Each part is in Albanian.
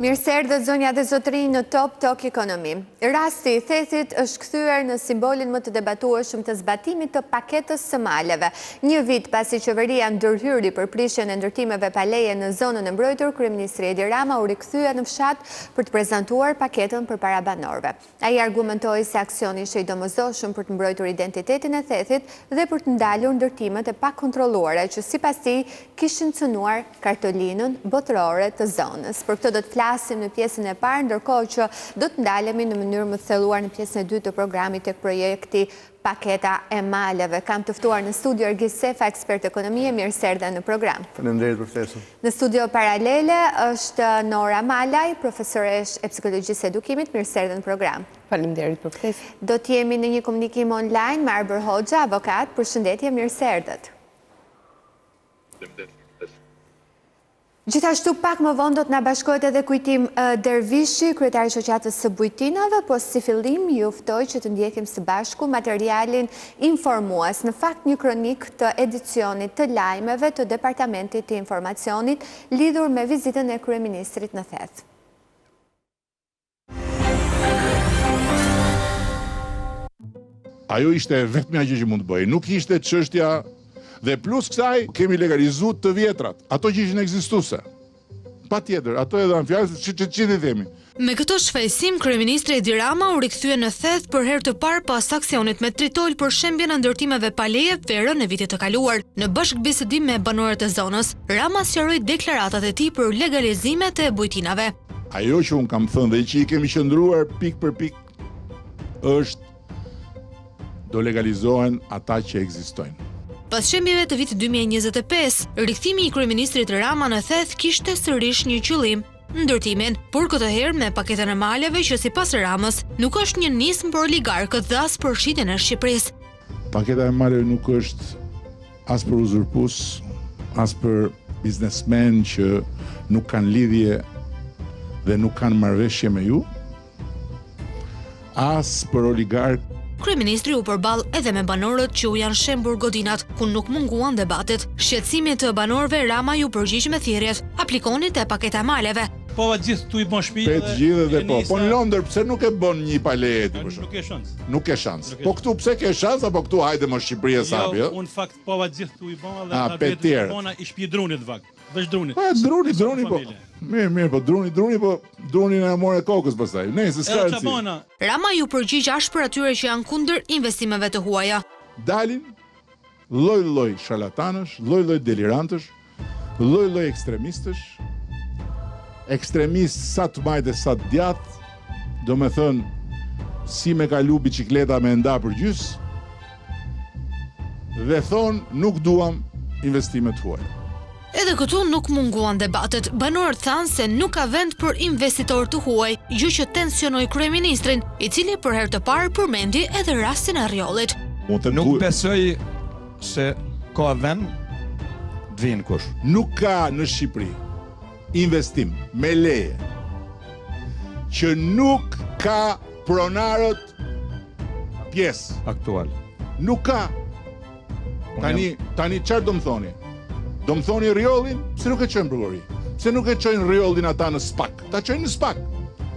Mirëser dhe zonja dhe zotëri në Top Talk Ekonomi. Rasti I thethit është kthyer në simbolin më të debatueshëm të zbatimit të paketës së maleve. Një vit pasi qeveria ndërhyri për prishjen e ndërtimeve pa leje në zonën e mbrojtur, kryeministri Edi Rama u rikthye në fshat për të prezantuar paketën përpara banorëve. Ai argumentoi se aksioni ishte I domosdoshëm për të mbrojtur identitetin e thethit dhe për të ndalur ndërtimet e pakontrolluara që sipas tij kishin cënuar kartolinën botërore të zonës. Për këtë do të flasim në pjesën e parë, ndërkohë që do të ndalemi në mënyrë më të thelluar në pjesën e dytë të programit tek projekti paketa e maleve. Kam të ftuar në studio Ergis Sefa, ekspert ekonomie, mirë se erdhe në program. Faleminderit për ftesën. Në studio paralele është Nora Malaj, profesoresh e psikologjisë së edukimit, mirë se erdhe në program. Faleminderit për ftesën. Do të jemi në një komunikim online me Arber Hoxha, avokat, përshëndetje, mirë se erdhët. Gjithashtu pak më vonë do të na bashkohet edhe Kujtim Dervishi, kryetari I shoqatës së bujtinave, po si fillim ju ftoj që të ndjekim së bashku materialin informues, në fakt një kronik të edicionit të lajmeve të Departamentit të Informacionit lidhur me vizitën e kryeministrit në Theth. Ajo ishte vetmja gjë që mund të bëj, nuk ishte çështja. Dhe plus kësaj, kemi legalizu të vjetrat, ato që ishin ekzistuese. Pa tjetër, ato edhe në fjalë që të themi. Me këto shfaqësim, kryeministri Edi Rama u rikthye në Theth për herë të parë pas aksionit me Tritol për shembjen e ndërtimeve pa leje verën e vitit të kaluar. Në bashkëbisedim me banorët e zonës, Rama sqaroi deklaratat e tij për legalizimet e bujtinave. Ajo që unë kam thënë dhe që I kemi qëndruar pik për pik është do legalizohen ata që ekzistojnë. Pas shembjeve të vitit 2025, rikthimi I kryeministrit Rama në Theth kishte sërish një qëllim, ndërtimin, por këtë herë me paketën e maleve që sipas Ramës nuk është një nismë për oligarkët dhe as për shitjen e Shqipërisë. Paketa e maleve nuk është as për uzurpues, as për biznesmen që nuk kanë lidhje dhe nuk kanë marrëveshje me ju, as për oligarkë. Kryeministri u përball edhe me banorët që u janë shembur godinat, ku nuk munguan debatet. Shqetësimit të banorëve Rama ju përgjigj me thirrjet: aplikoni te paketa e maleve. Po gjithë tu I bën shtëpi. Të gjithë dhe po. Po në Londër pse nuk e bën një pa leje ti për shkak? Nuk ke shans. Nuk ke shans. Po këtu pse ke shans apo këtu hajde më Shqipëri e sapi, jo? Unë fakt po gjithë tu I bën edhe ata bona I shtëpi drunit vakt. Veç drunit. Po druni po. Mirë, po druni po drunin e morë kokës pastaj. Nëse s'ka rëndësi. Rama ju përgjigj ashpër atyre që janë kundër investimeve të huaja. Dalin lloj-lloj sharlatanësh, lloj-lloj delirantësh, lloj-lloj ekstremistësh. Ekstremist sa të majtë e sa të djathë, do me thënë si me kalu bicikleta me nda për gjys, dhe thonë nuk duam investimet huaj. Edhe këtu nuk munguan debatet. Banorët thanë se nuk ka vend për investitor të huaj, gjë që tensionoi kryeministrin, I cili për herë të parë përmendi edhe rastin e Rjollit. Nuk besoj se ka vend të vinë kush. Nuk ka në Shqipëri investim me leje që nuk ka pronarët pjesë aktual. Nuk ka. Tani çfarë do më thoni? Do më thoni Rjollin, pse nuk e çojnë burgori? Pse nuk e çojnë Rjollin ata në SPAK? Ta çojnë në SPAK.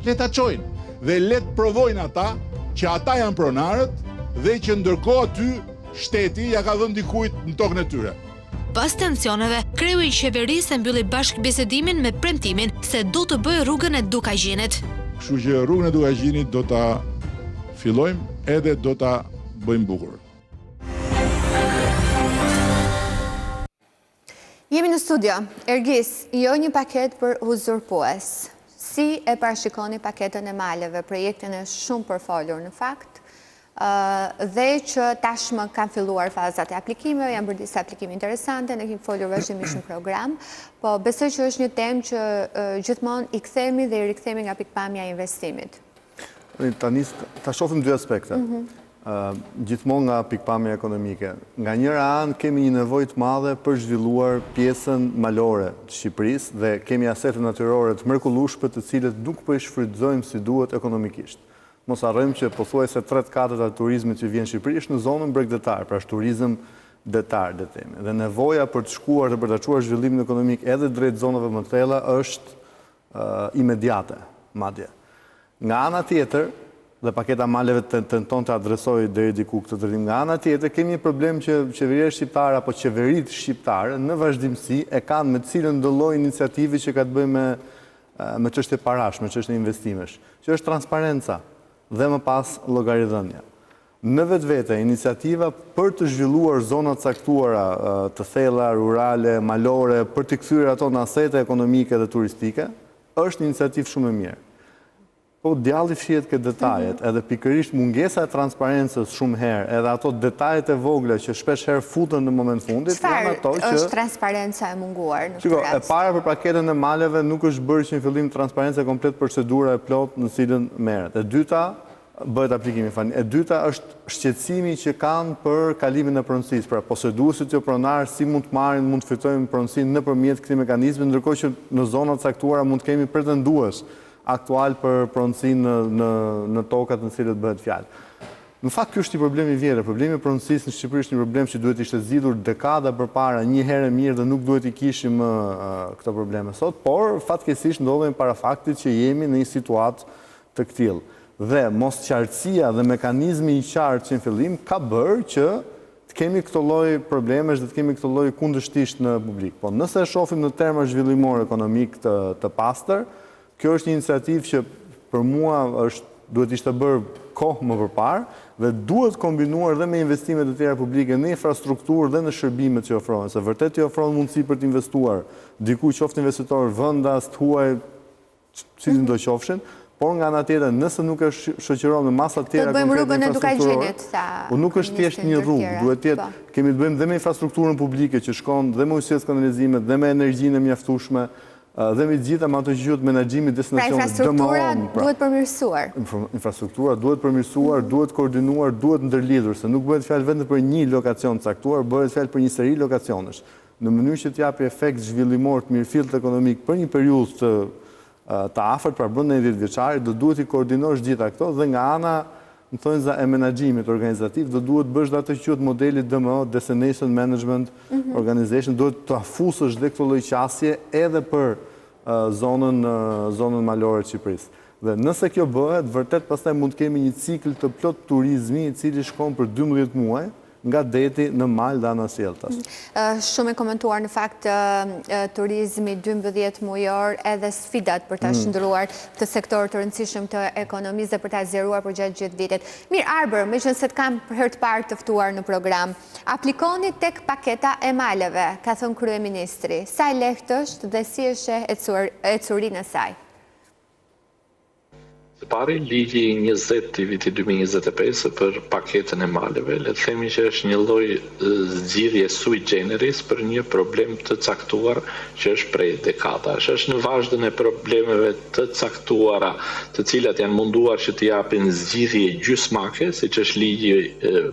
Le ta çojnë dhe le të provojnë ata që ata janë pronarët dhe që ndërkohë aty shteti ja ka dhënë dikujt në tokën e tyre. Pas tensioneve, kreu I qeverisë mbylli bashkëbisedimin me premtimin se do të bëjë rrugën e Dukajgjinit. Kështu që rrugën e Dukajgjinit do ta fillojmë edhe do ta bëjmë bukur. Jemi në studio. Ergis, jo një paket për uzurpues. Si e parashikoni paketën e maleve? Projektin e shumë përfolur në fakt, dhe që tashmë kanë filluar fazat e aplikimeve, janë bërë disa aplikime interesante, ne kemi folur vazhdimisht në program, po besoj që është një temë që gjithmonë I kthehemi dhe I rikthehemi nga pikpamja e investimit. Ta shohim dy aspekte. Gjithmonë nga pikpamja ekonomike. Nga njëra anë kemi një nevojë të madhe për zhvilluar pjesën malore të Shqipërisë dhe kemi asete natyrore të mrekullueshme të cilët nuk po I shfrytëzojmë si duhet ekonomikisht. Mos harrojmë që pothuajse 3/4 e turizmit që vjen në Shqipëri është në zonën bregdetar, pra është turizëm detar, le të themi. Dhe nevoja për të shkuar të përtaquar zhvillimin ekonomik edhe drejt zonave më të thella është imediate, madje. Nga ana tjetër, dhe paketa maleve tenton të adresoj deri diku këtë drejtim. Nga ana tjetër, kemi një problem që qeveria shqiptare apo qeveritë shqiptare në vazhdimsi e kanë me cilën do lloj iniciativi që ka të bëjë me çështje parash, me çështje investimesh, që është transparenca dhe më pas llogaridhënia. Në vetvete, iniciativa për të zhvilluar zona të caktuara të thella, rurale, malore, për të kthyer ato në asete ekonomike dhe turistike, është një iniciativë shumë e mirë. Po djalli fshihet ke detajet, edhe pikërisht mungesa e transparencës shumë herë, edhe ato detajet e vogla që shpesh herë futen në moment fundit, janë ato që është transparenca e munguar në këtë rast? E para për paketën e maleve nuk është bërë që në fillim transparenca komplet procedura e plot në cilën merret. E dyta bëhet aplikimi fani. E dyta është shqetësimi që kanë për kalimin e pronësisë. Pra poseduesit jo pronar si mund të marrin, mund të fitojnë pronësinë nëpërmjet këtij mekanizmi, ndërkohë që në zonat caktuara mund të kemi pretendues aktual për pronësinë në tokat në cilët bëhet fjalë. Në fakt ky është një problem i vjetër. Problemi i pronësisë në Shqipëri është një problem që duhet ishte zgjidhur dekada përpara, një herë mirë dhe nuk duhet i kishim këto probleme sot, por fatkeqësisht ndodhemi para faktit që jemi në një situatë të tillë. Dhe mos qartësia dhe mekanizmi i qartë që në fillim ka bërë që të kemi këto lloj problemesh dhe të kemi këto lloj kundërshtisht në publik. Po nëse e shohim në terma zhvillimor ekonomik të pastër, kjo është një iniciativë që për mua duhet ishte bërë kohë më përpara dhe duhet kombinuar dhe me investime të tjera publike në infrastrukturë dhe në shërbimet që ofrohen, se vërtet i ofron mundësi për të investuar diku qoftë investitor, vendas, të huaj, cilin do qofshin, por nga ana tjetër, nëse nuk e shoqëron me masa të tjera konkrete infrastrukturore, nuk është thjesht një rrugë, duhet të jetë, kemi të bëjmë dhe me infrastrukturën publike që shkon dhe me ujësies kanalizimet, dhe me energjinë e mjaftueshme, dhe me gjitha me ato që quhet menaxhimi destinacionit. Pra infrastruktura duhet përmirësuar. Infrastruktura duhet përmirësuar, duhet koordinuar, duhet ndërlidhur, se nuk bëhet fjalë vetëm për një lokacion të caktuar, bëhet fjalë për një seri lokacionesh. Në mënyrë që të japë efekt zhvillimor të mirëfillt ekonomik për një periudhë të afërt, pra brenda 10 vjeçarit, do duhet i koordinosh gjitha këto dhe nga ana, më thonjza e menaxhimit organizativ, do duhet bësh atë që quhet modeli DMO, Destination Management Organization, duhet të afusësh dhe këto lloj qasje edhe për zonën malore të Shqipërisë. Dhe nëse kjo bëhet, vërtet pastaj mund të kemi një cikël të plot turizmi i cili shkon për 12 muaj nga deti në mal dhe anasjelltas. Shumë e komentuar në fakt turizmi 12 mujor edhe sfidat për ta shndruar këtë sektor të rëndësishëm të ekonomisë dhe për ta zgjeruar për gjatë gjithë vitit. Mirë, Arber, meqense të kam për herë të parë të ftuar në program, aplikoni tek paketa e maleve, ka thënë kryeministri. Sa e lehtë është dhe si është ecurinë e saj? Së pari, ligji 20 të vitit 2025 për paketën e maleve, le të themi që është një lloj zgjidhje sui generis për një problem të caktuar që është prej dekadash. Është në vazhdën e problemeve të caktuara, të cilat janë munduar që të japin zgjidhje gjysmake, siç është ligji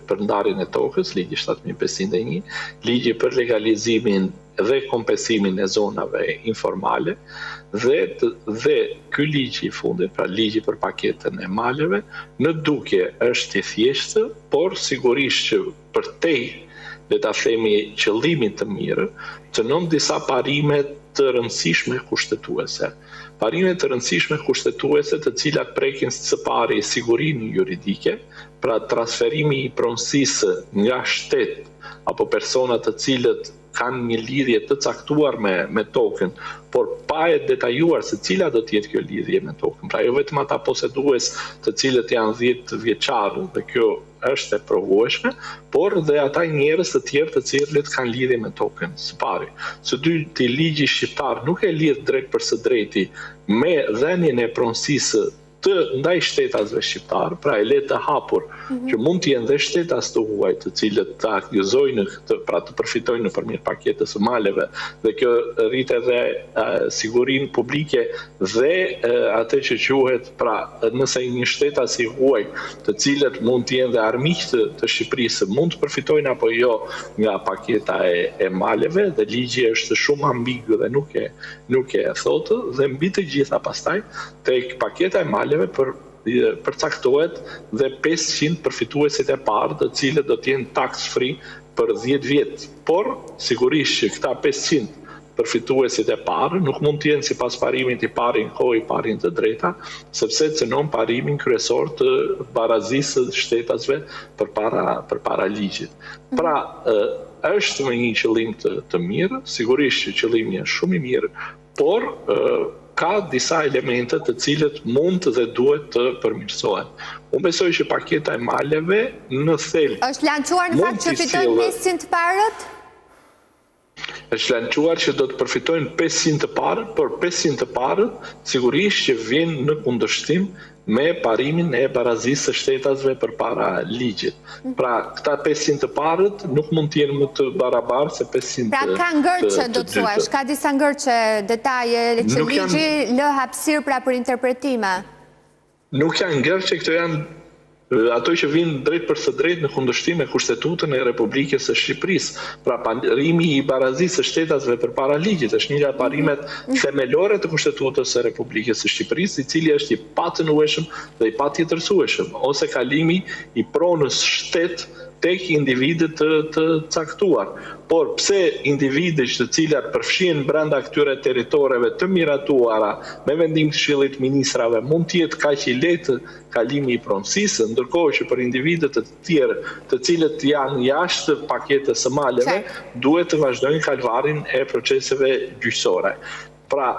për ndarjen e tokës, ligji 7501, ligji për legalizimin dhe kompensimin e zonave informale, dhe ky ligj i fundit, pra ligji për paketën e maleve, në dukje është i thjeshtë, por sigurisht që përtej, le ta themi, qëllimit të mirë, të nën disa parime të rëndësishme kushtetuese. Parime të rëndësishme kushtetuese të cilat prekin së pari sigurinë juridike, pra transferimi i pronësisë nga shtet apo persona të cilët kanë një lidhje të caktuar me tokën, por pa e detajuar se cila do të jetë kjo lidhje me tokën. Pra jo vetëm ata posedues të cilët janë 10 vjeçar dhe kjo është e provueshme, por dhe ata njerëz të tjerë të cilët kanë lidhje me tokën. Së pari, së dyti, ligji shqiptar nuk e lidh drejt për së drejti me dhënien e pronësisë të ndaj shtetasve shqiptar, pra e le të hapur, që mund të jenë dhe shtetas të huaj të cilët të akuzojnë, pra të përfitojnë nëpërmjet paketës së maleve, dhe kjo rrit edhe sigurinë publike dhe atë që quhet, pra nëse një shtetas i huaj, të cilët mund të jenë dhe armiqtë të Shqipërisë, mund të përfitojnë apo jo nga paketa e maleve, dhe ligji është shumë ambigu dhe nuk e thotë, dhe mbi të gjitha pastaj tek paketa e maleve përcaktohet dhe 500 përfituesit e parë, të cilët do të jenë tax free për 10 vjet. Por sigurisht që këta 500 përfituesit e parë, nuk mund të jenë sipas parimit i parin kohë, i parin të drejta, sepse cënon parimin kryesor të barazisë së shtetasve përpara ligjit. Pra, është me një qëllim të mirë, sigurisht që qëllimi është shumë i mirë, por ka disa elemente të cilët mund dhe duhet të përmirësohen. Unë besoj që paketa e maleve në thelb është lançuar në fakt që fitojnë 500 të parët? Është lançuar që do të përfitojnë 500 të parët, por 500 të parët sigurisht që vjen në kundërshtim me parimin e barazisë së shtetasve përpara ligjit. Pra, këta 500 të parët nuk mund të jenë më të barabartë se 500 të dytë. Pra, ka ngërçe, do të thuash, ka disa ngërçe, detaje që ligji lë hapësirë pra për interpretime. Nuk janë ngërçe, këto janë ato që vinë drejt për së drejt në kundërshtim me Kushtetutën e Republikës së Shqipërisë. Pra, parimi i barazisë së shtetasve përpara ligjit është një nga parimet themelore të Kushtetutës së Republikës së Shqipërisë, i cili është i patënueshëm dhe i patjetërsueshëm, ose kalimi i pronës shtet tek individet të caktuar. Por pse individet të cilat përfshihen brenda këtyre territoreve të miratuara me vendim të Këshillit të Ministrave mund të jetë kaq i lehtë kalimi i pronësisë, ndërkohë që për individet të tjerë të cilët janë jashtë paketës së maleve duhet të vazhdojnë kalvarin e proceseve gjyqësore. Pra,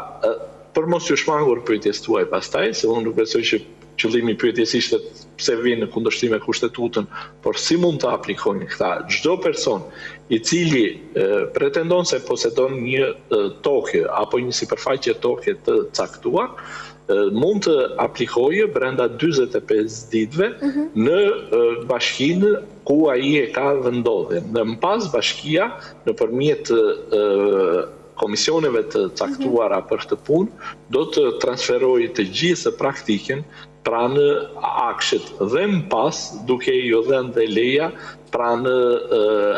për mos u shmangur pyetjes tuaj pastaj, se unë nuk besoj që qëllimi i pyetjes ishte pse vjen në kundërshtim me Kushtetutën, por si mund të aplikojnë këta. Çdo person i cili pretendon se posedon një tokë apo një sipërfaqe toke të caktuar, mund të aplikojë brenda 45 ditëve në bashkinë ku ai e ka vendodhjen. Në pas bashkia nëpërmjet komisioneve të caktuara për këtë punë do të transferojë të gjithë praktikën pranë akshet dhe më pas duke ju dhënë dhe leja pranë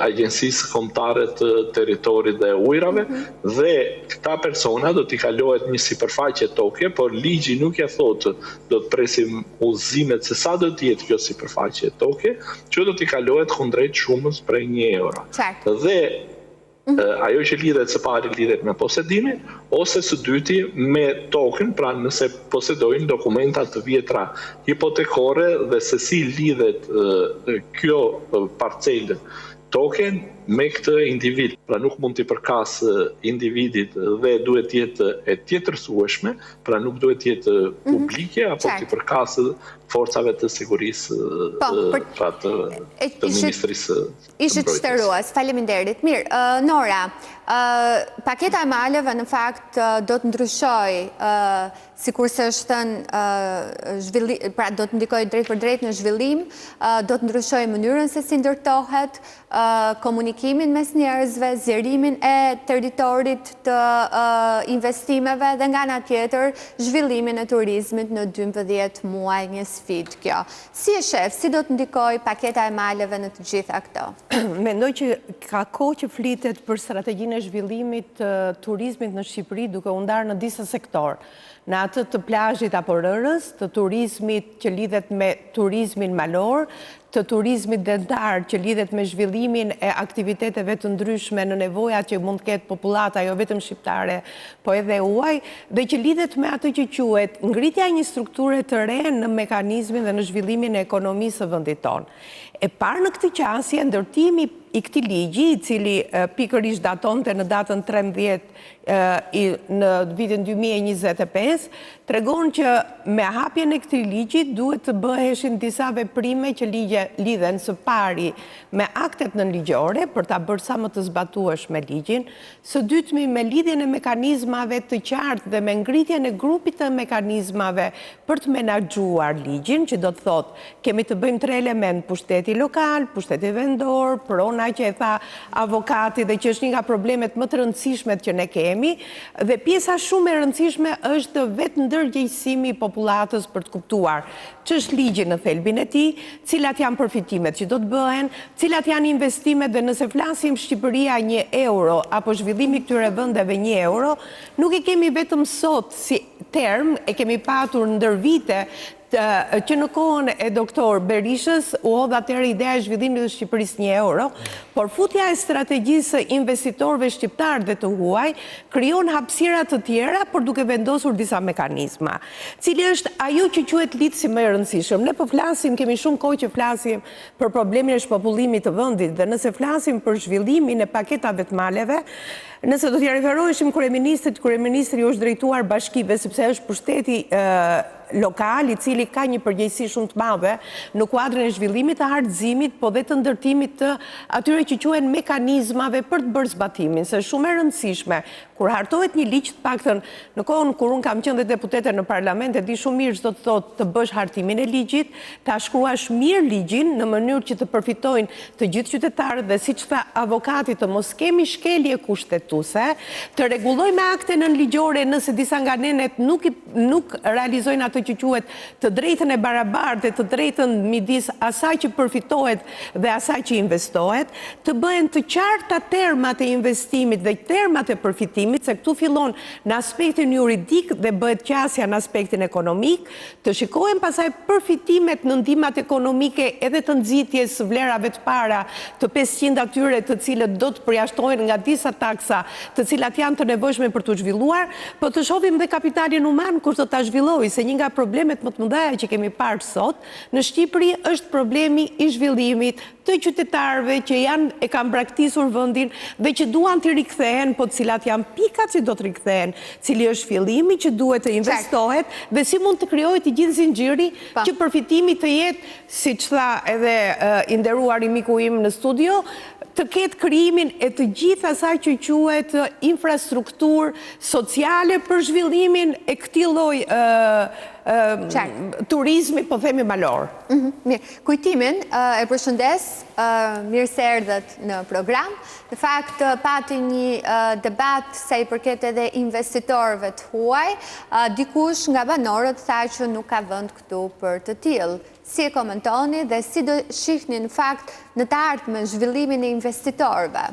Agjencisë Kombëtare të Territorit dhe Ujrave dhe këta persona do t'i kalohet një sipërfaqe toke, por ligji nuk ja thotë do të presim udhëzimet se sa do të jetë kjo sipërfaqe toke, që do t'i kalohet kundrejt shumës prej €1. Dhe ajo që lidhet së pari lidhet me posedimin, ose së dyti me tokën, pra nëse posedojnë dokumenta të vjetra hipotekore dhe se si lidhet kjo parcelë token me këtë individ. Pra nuk mund t'i përkas individit dhe duhet jetë e tjetërsueshme, pra nuk duhet jetë publike, apo t'i përkas forcave të sigurisë të Ministrisë të Ishit shtërues, faleminderit. Mirë, Nora, paketa e maleve në fakt do të ndryshoj, sikur se është thënë, pra do të ndikoj drejt për drejt në zhvillim, do të ndryshoj mënyrën se si ndërtohet, komunikimin mes njerëzve, zgjerimin e territorit të investimeve dhe nga ana tjetër zhvillimin e turizmit në 12 muaj, një sfidë kjo. Si e shef, si do të ndikoj paketa e maleve në të gjitha këto? Mendoj që ka kohë që flitet për strategjinë e zhvillimit të turizmit në Shqipëri duke u ndarë në disa sektor. Në atë të plazhit apo rërës, të turizmit që lidhet me turizmin malor, të turizmit dentar që lidhet me zhvillimin e aktiviteteve të ndryshme në nevojat që mund të ketë popullata jo vetëm shqiptare, po edhe huaj, dhe që lidhet me atë që quhet ngritja e një strukture të re në mekanizmin dhe në zhvillimin e ekonomisë së vendit tonë. E parë në këtë qasje, ndërtimi i këtij ligji, i cili pikërisht datonte në datën 13 në vitin 2025, tregon që me hapjen e këtij ligji duhet të bëheshin disa veprime që lidhen së pari me aktet nënligjore për ta bërë sa më të zbatueshme ligjin, së dytmi me lidhjen e mekanizmave të qartë dhe me ngritjen e grupit të mekanizmave për të menaxhuar ligjin, që do të thotë kemi të bëjmë 3 element: pushteti lokal, pushteti vendor, prona që e tha avokati dhe që është një nga problemet më të rëndësishmet që ne kemi, dhe pjesa shumë e rëndësishme është vetë ndërgjegjësimi i popullatës për të kuptuar ç'është ligji në thelbin e tij, cilat janë përfitimet që do të bëhen, cilat janë investimet, dhe nëse flasim Shqipëria €1 apo zhvillimi këtyre vendeve €1, nuk e kemi vetëm sot si term, e kemi patur ndër vite që në kohën e doktor Berishës u hodh atëherë ideja e zhvillimit të Shqipërisë 1 euro, por futja e strategjisë investitorëve shqiptar dhe të huaj krijon hapësira të tjera, por duke vendosur disa mekanizma. Cili është ajo që quhet lidhsi më e rëndësishëm? Ne po flasim, kemi shumë kohë që flasim për problemin e shpopullimit të vendit dhe nëse flasim për zhvillimin e paketave të maleve, nëse do t'ja referoheshim kryeministri është drejtuar bashkive sepse është pushteti lokal, i cili ka një përgjegjësi shumë të madhe në kuadrin e zhvillimit të harxhimit, po dhe të ndërtimit të atyre që quhen mekanizmave për të bërë zbatimin, se shumë e rëndësishme kur hartohet një ligj, të paktën në kohën kur unë kam qenë dhe deputete në parlament, e di shumë mirë çdo të thotë të bësh hartimin e ligjit, ta shkruash mirë ligjin në mënyrë që të përfitojnë të gjithë qytetarët dhe siç tha avokati të mos kemi shkelje kushtetuese, të rregullojmë akte nënligjore nëse disa nga nenet nuk realizojnë atë që quhet të drejtën e barabartë, të drejtën midis asaj që përfitohet dhe asaj që investohet, të bëhen të qarta termat e investimit dhe termat e përfitimit, se këtu fillon në aspektin juridik dhe bëhet qasja në aspektin ekonomik, të shikohen pasaj përfitimet në ndihmat ekonomike edhe të nxitjes vlerave të para të 500 atyre të cilët do të përjashtohen nga disa taksa të cilat janë të nevojshme për të zhvilluar, po të shohim dhe kapitalin human kur do ta zhvillojë, se një nga problemet më të mëdha që kemi parë sot në Shqipëri është problemi i zhvillimit të qytetarëve që e kanë braktisur vendin dhe që duan të rikthehen, po të cilat janë pikat që do të rikthehen, cili është fillimi që duhet të investohet dhe si mund të krijohet i gjithë zinxhiri që përfitimi të jetë, siç tha edhe i nderuari miku im në studio, të ketë krijimin e të gjithë asaj që quhet infrastrukturë sociale për zhvillimin e këtij lloji turizmi, po themi malor. Mirë, kujtimin e përshëndes, mirë se erdhët në program. Në fakt, pati një debat sa i përket edhe investitorëve të huaj, dikush nga banorët tha që nuk ka vend këtu për të tillë. Si e komentoni dhe si do shihni në fakt në të ardhmen zhvillimin e investitorëve?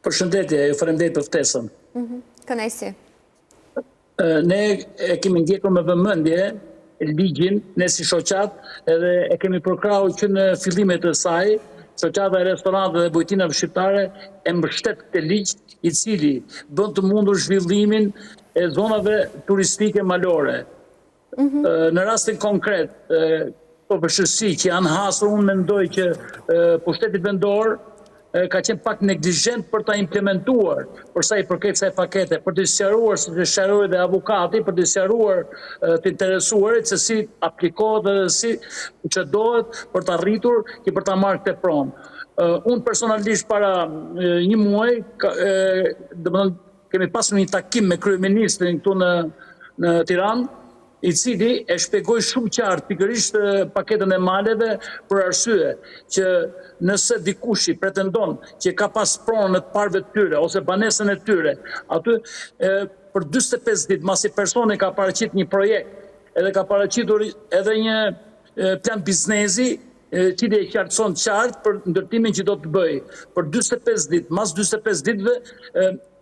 Përshëndetje, ju faleminderit për ftesën. Kënaqësi. Ne e kemi ndjekur me vëmendje ligjin, ne si shoqat, edhe e kemi përkrahur që në fillimet e saj, shoqata e restoranteve dhe bujtinave shqiptare e mbështet këtë ligj, i cili bën të mundur zhvillimin e zonave turistike malore. Në rastin konkret, këto vështirësi që janë hasur, unë mendoj që pushteti vendor ka qenë pak neglizhent për ta implementuar për sa i përket kësaj pakete, për të sqaruar, si të sqaroi dhe avokati, për të sqaruar të interesuarit se si aplikohet dhe si procedohet për të arritur që për ta marrë këtë pronë. Unë personalisht para një muaji, kemi pasur një takim me kryeministrin këtu në Tiranë, i cili e shpjegoi shumë qartë pikërisht paketën e maleve për arsye që nëse dikush i pretendon që ka pas pronën e të parëve të tyre ose banesën e tyre, aty për 45 ditë masi personi ka paraqitur një projekt edhe ka paraqitur edhe një plan biznesi, cili e qartëson qartë për ndërtimin që do të bëjë. Për 45 ditë, mas 45 ditëve,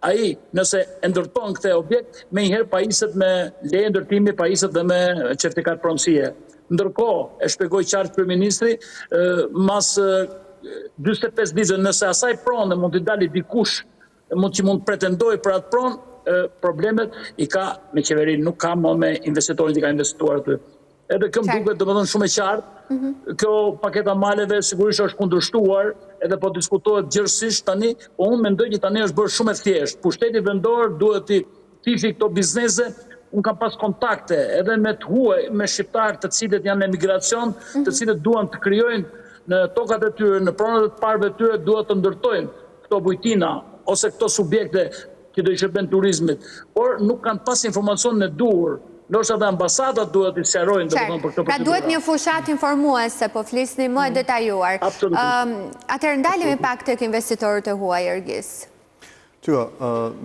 ai nëse e ndërton këtë objekt, me njëherë pajiset me leje ndërtimi, pajiset dhe me certifikat pronësie. Ndërkohë, e shpjegoi qartë kryeministri, mas 45 ditë, nëse asaj pronë mund të dalë dikush, që mund pretendojë për atë pronë, problemet i ka me qeverinë, nuk ka më me investitorin që ka investuar aty. Edhe kjo më duket domethënë shumë e qartë. Kjo paketa maleve sigurisht është kundërshtuar, edhe po diskutohet gjithësisht tani, po unë mendoj që tani është bërë shumë e thjeshtë. Pushteti vendor duhet të fifi këto biznese. Unë kam pas kontakte edhe me të huaj, me shqiptarë të cilët janë në emigracion, të cilët duan të krijojnë në tokat e tyre, në pronat e të parëve të tyre, duhet të ndërtojnë këto bujtina ose këto subjekte që do i shërben turizmit, por nuk kanë pas informacionin e duhur. Ndoshta dhe ambasadat duhet të sqarojnë për këtë procedurë. Pra duhet një fushat informuese, po flisni më detajuar. Atëherë ndalemi pak tek investitorët e huaj, Ergis. Qyka,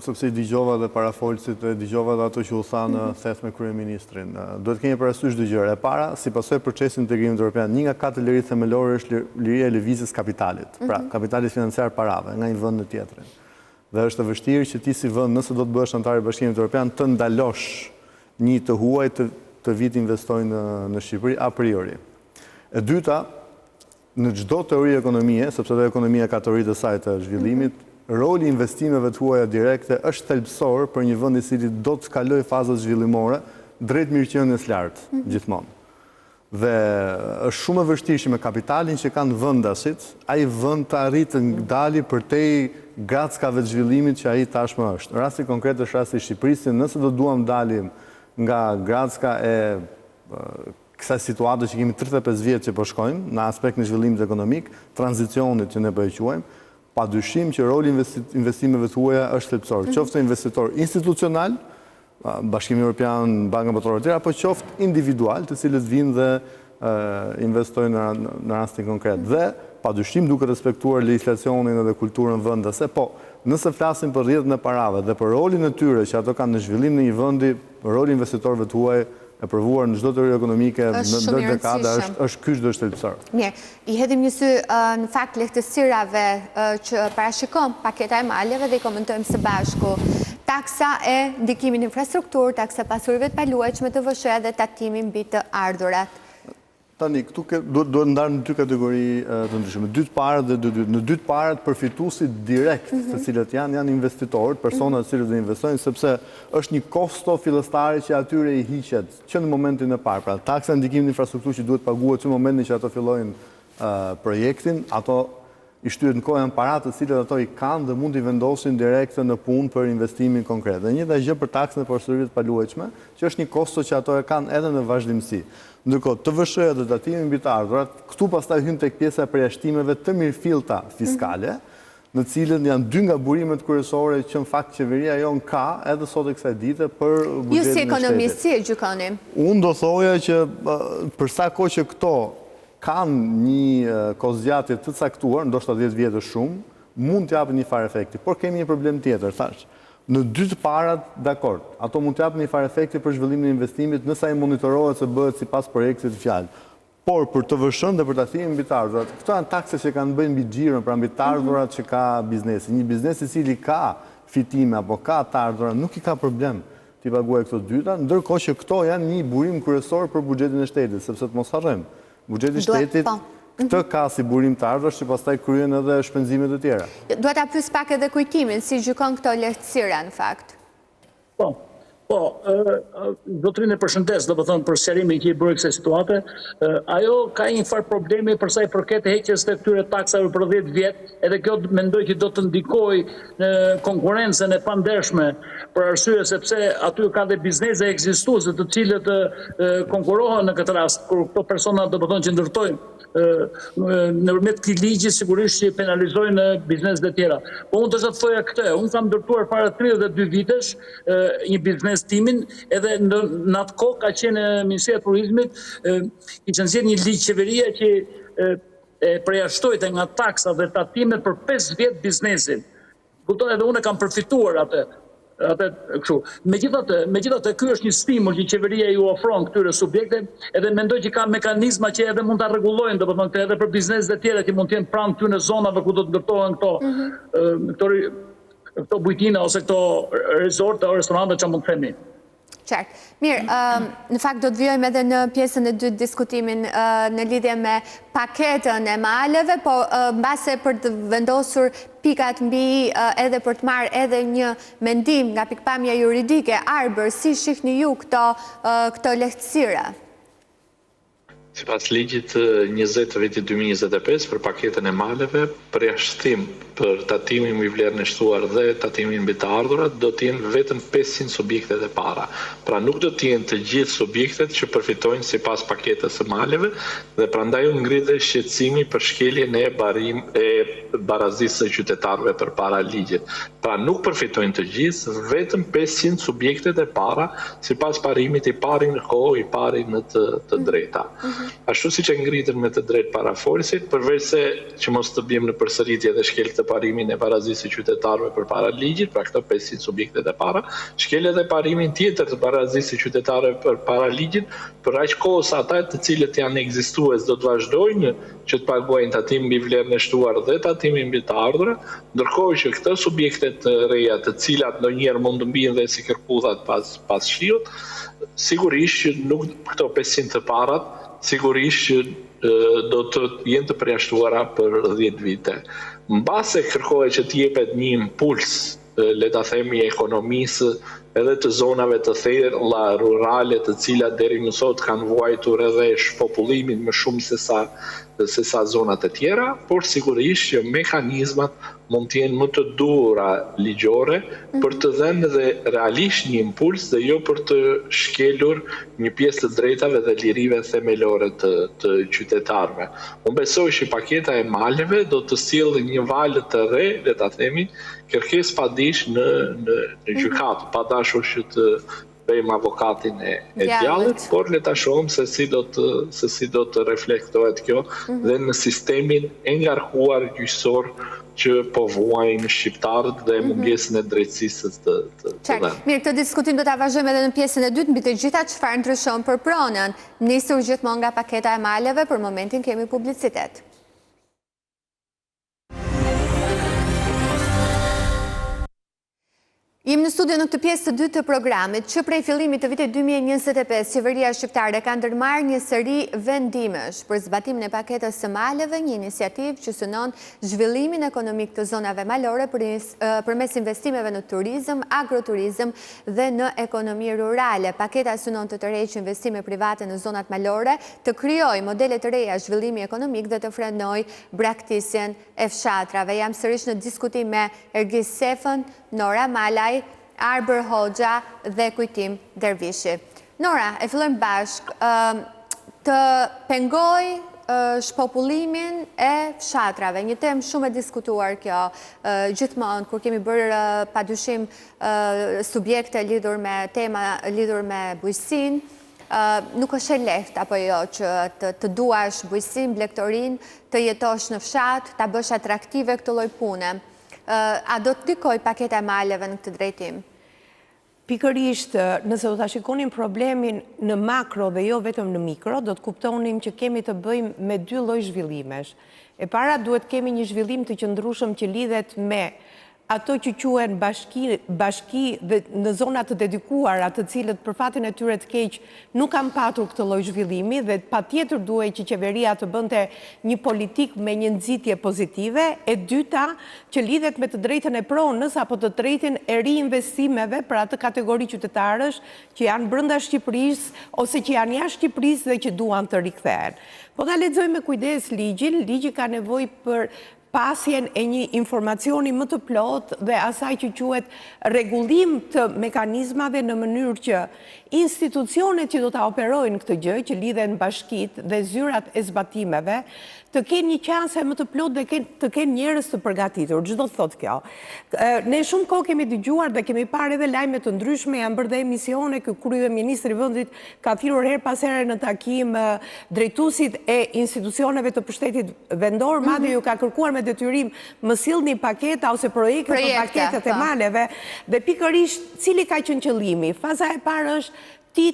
sepse i digjova dhe parafolësit, digjova dhe ato që u tha në thes me kryeministrin. Duhet kemi parasysh dy gjëra. E para, si pasojë procesit integrimit evropian, një nga 4 liri themelore është liria e lëvizjes kapitalit. Pra, kapitalit financiar parave, nga një vend në tjetrin. Dhe është e vështirë që ti si vend, nëse do të bësh antar i Bashkimit Evropian, të ndalosh një të huaj të këtë vit investojnë në Shqipëri a priori. E dyta, në çdo teori ekonomie, sepse dhe ekonomia ka teoritë e saj të zhvillimit, roli i investimeve të huaja direkte është thelbësor për një vend i cili do të kalojë fazat zhvillimore drejt mirëqenies lartë gjithmonë. Dhe është shumë e vështirë që me kapitalin që kanë vendasit, ai vend të arritë të ndali përtej grackave të zhvillimit që ai tashmë është. Rasti konkret është rasti i Shqipërisë, nëse do duam dalim nga gracka e kësaj situate që kemi 35 vjet që po shkojmë në aspekt në zhvillimit ekonomik, tranzicionit që ne po e quajmë, padyshim që roli investimeve të huaja është thelbësor, qoftë investitor institucional, Bashkimi Evropian, Banka Botërore tjera, apo qoftë individual, të cilët vinë dhe investojnë në rastin konkret. Dhe, padyshim duke respektuar legjislacionin dhe kulturën vendase, po, nëse flasim për rrjedhën e parave dhe për rolin e tyre që ato kanë në zhvillim në një vendi, roli investitorëve të huaj e përvuar në çdo teori ekonomike në dekada është ky çdo shtetësor. Mirë, i hedhim një sy në fakt lehtësirave që parashikon paketa e maleve dhe i komentojmë së bashku. Taksa e ndikimin infrastruktur, taksa pasurive të paluajtshme të VSH dhe tatimi mbi të ardhurat. Tani, këtu duhet ndarë në dy kategori të ndryshme. Në dytë parët përfituesit direkt të cilët janë investitorët, personat të cilët dhe investojnë, sepse është një kosto fillestare që atyre i hiqet që në momentin e parë. Pra, taksa ndikimin në infrastruktur që duhet paguhet që në momentin që ato fillojnë projektin, ato i shtyhet në kohën paratë të cilët ato i kanë dhe mund t'i vendosin direkte në punë për investimin konkret. Dhe njëjta gjë për taksën e pasurive të paluajtshme, që është një kosto që ato e kanë edhe në vazhdimsi. Ndërkohë, të VSH-ja dhe tatimi mbi të ardhurat, këtu pastaj hyn tek pjesa e përjashtimeve të mirëfillta fiskale, në cilën janë dy nga burimet kryesore që në fakt qeveria jon ka edhe sot e kësaj dite për buxhetin e shtetit. Ju si ekonomist si e gjykoni? Unë do thoja që për sa kohë që këto kanë një kozgjatje të caktuar, ndoshta 10 vjet është shumë, mund të japin një farë efekti. Por kemi një problem tjetër, thash. Në dy të parat, dakord, ato mund të japin një farë efekti për zhvillimin e investimit nëse ai monitorohet se bëhet sipas projektit të fjalë. Por për të VSH-n dhe për tatimin mbi të ardhurat, këto janë takse që kanë bënë mbi xhiron, pra mbi të ardhurat që ka biznesi. Një biznes i cili ka fitime apo ka të ardhurat, nuk i ka problem t'i paguajë këto dyta, ndërkohë që këto janë një burim kryesor për buxhetin e shtetit, sepse të mos harrojmë, buxheti i shtetit këtë ka si burim të ardhurash që pastaj kryen edhe shpenzimet e tjera. Duhet ta pyes pak edhe kujtimin, si gjykon këto lehtësira në fakt? Po, zotrin e përshëndes, do të thonë për sqarimin që i bërë kësaj situate, ajo ka një farë problemi për sa i përket heqjes të këtyre taksave për 10 vjet, edhe kjo mendoj që do të ndikojë në konkurrencën e pandershme për arsye sepse aty ka dhe biznese ekzistuese të cilët konkurohen në këtë rast, kur këto persona do të thonë që ndërtojnë nëpërmjet këtij ligji sigurisht që penalizojnë bizneset e tjera. Po unë do të thoja këtë, unë kam ndërtuar para 32 vitesh një biznes timin, edhe në atë kohë ka qenë Ministria e Turizmit, kishte nxjerrë një ligj qeveria që e përjashtojte nga taksa dhe tatimet për 5 vjet biznesin. Kupton, edhe unë kam përfituar atë kështu. Megjithatë, ky është një stimul që qeveria ju ofron këtyre subjekte, edhe mendoj që ka mekanizma që edhe mund ta rregullojnë, domethënë edhe për bizneset e tjera që mund të jenë pranë këtyre zonave ku do të ndërtohen këto bujtina ose këto resort o restorante që mund të themi. Qartë. Mirë, në fakt do të vjojmë edhe në pjesën e dytë diskutimin në lidhje me paketën e maleve, po mbase për të vendosur pikat mbi edhe për të marrë edhe një mendim nga pikpamja juridike, Arber, si shihni ju këto lehtësira? Sipas ligjit 20 të vitit 2025 për paketën e maleve, përjashtim për tatimin mbi vlerën e shtuar dhe tatimin mbi të ardhurat do të jenë vetëm 500 subjektet e para. Pra nuk do të jenë të gjithë subjektet që përfitojnë sipas paketës së maleve dhe prandaj u ngritet shqetësimi për shkeljen e barazisë së qytetarëve përpara ligjit. Pra nuk përfitojnë të gjithë, vetëm 500 subjektet e para sipas parimit i pari në kohë, i pari në të drejta. ashtu siç e ngritën me të drejtë parafolësit, përveç se që mos të bjem në përsëritje dhe shkeljet e parimin e parazisë së qytetarëve përpara ligjit, pra këto 500 subjektet e para, shkeljet e parimin tjetër të parazisë së qytetarëve përpara ligjit, për aq kohë sa ata të cilët janë ekzistues do të vazhdojnë që të paguajnë tatim mbi vlerën e shtuar dhe tatimin mbi të ardhurat, ndërkohë që këto subjekte të reja, të cilat ndonjëherë mund të mbihen dhe si kërkuthat pas shiut, sigurisht që nuk këto 500 të parat, sigurisht që do të jenë të përjashtuara për 10 vite. Mbase kërkohet që të jepet një impuls, le ta themi, ekonomisë edhe të zonave të thella rurale, të cilat deri më sot kanë vuajtur edhe shpopullimin më shumë se sa zonat e tjera, por sigurisht që mekanizmat mund të jenë më të duhura ligjore për të dhënë dhe realisht një impuls dhe jo për të shkelur një pjesë të drejtave dhe lirive themelore të qytetarëve. Unë besoj që paketa e maleve do të sjellë një valë të re, le ta themi, kërkesë padish në gjykatë, pa dashur që të bëjmë avokatin e djallit, por le ta shohim se si do të reflektohet kjo dhe në sistemin e ngarkuar gjyqësor që po vuajnë shqiptarët dhe mungesën e drejtësisë të vendit. Mirë, këtë diskutim do ta vazhdojmë edhe në pjesën e dytë, mbi të gjitha çfarë ndryshon për pronën. Nisur gjithmonë nga paketa e maleve, për momentin kemi publicitet. Jemi në studio në këtë pjesë të dytë të programit, që prej fillimit të vitit 2025, qeveria shqiptare ka ndërmarrë një seri vendimesh për zbatimin e paketës së maleve, një iniciativë që synon zhvillimin ekonomik të zonave malore përmes investimeve në turizëm, agroturizëm dhe në ekonomi rurale. Paketa synon të tërheqë investime private në zonat malore, të krijojë modele të reja zhvillimi ekonomik dhe të frenojë braktisjen e fshatrave. Jam sërish në diskutim me Ergis Sefën, Nora Malaj, Arber Hoxha dhe Kujtim Dervishi. Nora, e fillojmë bashk, të pengoj shpopullimin e fshatrave, një temë shumë e diskutuar kjo, gjithmonë, kur kemi bërë padyshim subjekte lidhur me tema lidhur me bujqësinë, nuk është e lehtë apo jo që të duash bujqësinë, blegtorin, të jetosh në fshat, ta bësh atraktive këtë lloj pune. A do të ndikoj paketa e maleve në këtë drejtim? Pikërisht, nëse do të shikonim problemin në makro dhe jo vetëm në mikro, do të kuptonim që kemi të bëjmë me dy lloj zhvillimesh. E para duhet kemi një zhvillim të qëndrueshëm që lidhet me ato që quhen bashki dhe në zonat të dedikuara, të cilët për fatin e tyre të keq nuk kanë patur këtë lloj zhvillimi dhe patjetër duhet që qeveria të bënte një politikë me një nxitje pozitive. E dyta, që lidhet me të drejtën e pronës apo të drejtën e riinvestimeve për atë kategori qytetarësh që janë brenda Shqipërisë ose që janë jashtë Shqipërisë dhe që duan të rikthehen. Po ta lexojmë me kujdes ligjin, ligji ka nevojë për pasjen e një informacioni më të plot dhe asaj që quhet rregullim të mekanizmave në mënyrë që institucionet që do ta operojnë këtë gjë, që lidhen bashkitë dhe zyrat e zbatimeve, të kenë një qasje më të plot dhe të kenë njerëz të përgatitur. Çdo të thotë kjo. Ne shumë kohë kemi dëgjuar dhe kemi parë edhe lajme të ndryshme, janë bërë dhe emisione, ky kryeministri i vendit ka thirrur her pas here në takim drejtuesit e institucioneve të pushtetit vendor, madje ju ka kërkuar me detyrim më sillni paketa ose projekte për paketet e maleve, dhe pikërisht cili ka qenë qëllimi? Faza e parë është ti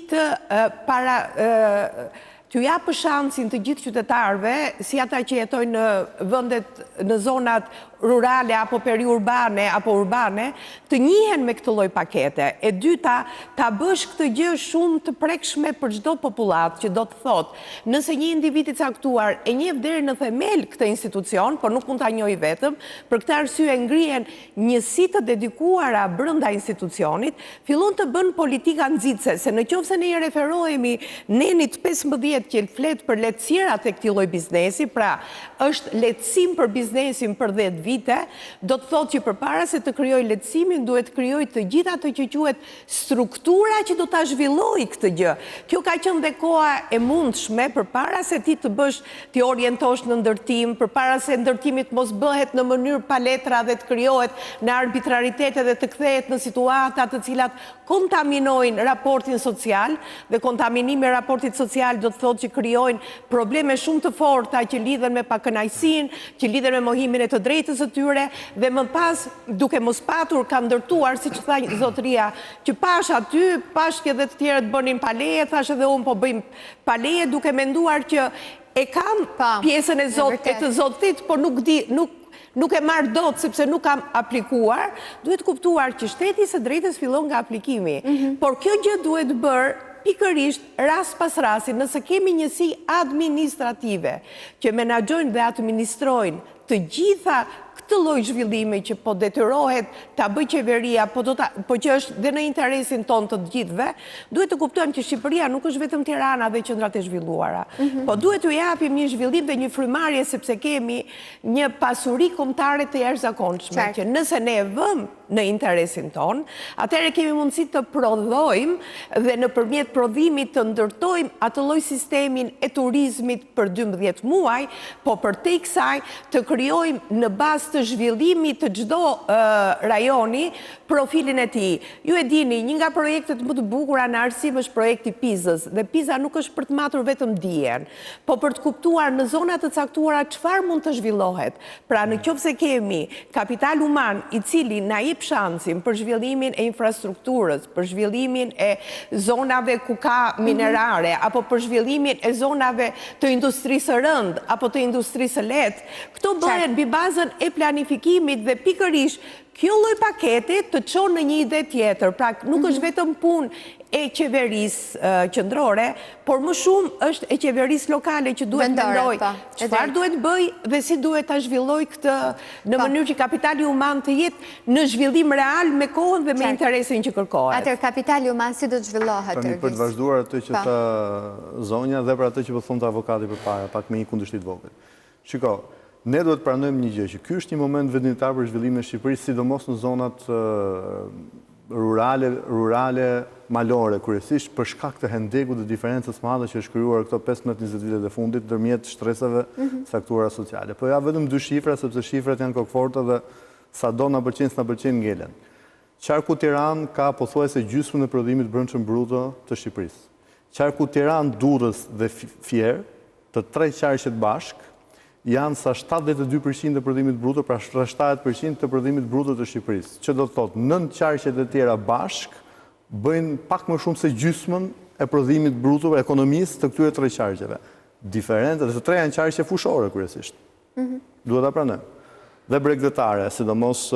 t'ju japë shansin të gjithë qytetarëve, si ata që jetojnë në vendet, në zonat rurale apo periurbane apo urbane, të njihen me këtë lloj pakete. E dyta, ta bësh këtë gjë shumë të prekshme për çdo popullat, që do të thotë, nëse një individ i caktuar e njeh deri në themel këtë institucion, por nuk mund ta njohë vetëm, për këtë arsye ngrihen njësi të dedikuara brenda institucionit, fillon të bën politika nxitse, se nëse ne i referohemi nenit 15 që flet për lehtësira tek këtij lloj biznesi, pra është lehtësim për biznesin për 10 vite, do të thotë që përpara se të krijojë lehtësimin, duhet krijojë të gjitha ato që quhet struktura që do ta zhvillojë këtë gjë. Kjo ka qenë dhe koha e mundshme përpara se ti të bësh, ti orientosh në ndërtim, përpara se ndërtimi të mos bëhet në mënyrë pa letra dhe të krijohet në arbitraritet dhe të kthehet në situata të cilat kontaminojnë raportin social, dhe kontaminimi i raportit social do të thotë thot që krijojnë probleme shumë të forta që lidhen me pakënaqësinë, që lidhen me mohimin e të drejtës së tyre dhe më pas duke mos patur ka ndërtuar, siç tha zotëria, që pash aty, pash që edhe të tjerët bënin paleje, thash edhe unë po bëjmë paleje duke menduar që e kam pjesën e të zotit, por nuk e marrë dot sepse nuk kam aplikuar, duhet kuptuar që shteti së drejtës fillon nga aplikimi. Por kjo gjë duhet bërë pikërisht rast pas rasti, nëse kemi njësi administrative që menaxhojnë dhe administrojnë të gjitha këtë lloj zhvillimi që po detyrohet ta bëjë qeveria, po që është dhe në interesin ton të gjithëve, duhet të kuptojmë që Shqipëria nuk është vetëm Tirana dhe qendrat e zhvilluara. Po duhet t'u japim një zhvillim dhe një frymarrje sepse kemi një pasuri kombëtare të jashtëzakonshme, që nëse ne e vëmë në interesin ton, atëherë kemi mundësi të prodhojmë dhe nëpërmjet prodhimit të ndërtojmë atë lloj sistemin e turizmit për 12 muaj, po përtej kësaj të krijojmë në bazë të zhvillimit të çdo rajoni profilin e tij. Ju e dini, një nga projektet më të bukura në arsim është projekti Pizës, dhe Piza nuk është për të matur vetëm dijen, po për të kuptuar në zona të caktuara çfarë mund të zhvillohet. Pra nëse kemi kapital human i cili na jep shansin për zhvillimin e infrastrukturës, për zhvillimin e zonave ku ka minerare, apo për zhvillimin e zonave të industrisë së rënd, apo të industrisë së lehtë, këto bëhen mbi bazën e planifikimit dhe pikërisht kjo lloj pakete të çon në një ide tjetër. Pra nuk është vetëm punë e qeverisë qendrore, por më shumë është e qeverisë lokale që duhet mendoj çfarë duhet bëj dhe si duhet ta zhvilloj këtë në mënyrë që kapitali human të jetë në zhvillim real me kohën dhe me interesin që kërkohet. Atëherë kapitali human si do të zhvillohet? Tani për të vazhduar atë që tha zonja dhe për atë që po thonte avokati përpara, pak me një kundërshtim të vogël. Shiko, ne duhet pranojmë një gjë, që ky është një moment vendimtar për zhvillimin e Shqipërisë, sidomos në zonat rurale, malore, kryesisht për shkak të hendekut dhe diferencës madhe që është krijuar këto 15-20 vitet e fundit ndërmjet stresave caktuara sociale. Po ja vetëm 2 shifra, sepse shifrat janë kokforta dhe sado na pëlqen, s'na pëlqen ngelen. Qarku Tiranë ka pothuajse gjysmën e prodhimit brendshëm bruto të Shqipërisë. Qarku Tiranë, Durrës dhe Fier, të 3 qarqet bashkë, janë sa 72% të prodhimit bruto, pra 70% të prodhimit bruto të Shqipërisë. Që do të thotë, 9 qarqet e tjera bashk bëjnë pak më shumë se gjysmën e prodhimit bruto e ekonomisë të këtyre 3 qarqeve. Diferente, dhe të 3 janë qarqe fushore kryesisht. Duhet ta pranojmë. Dhe bregdetare, sidomos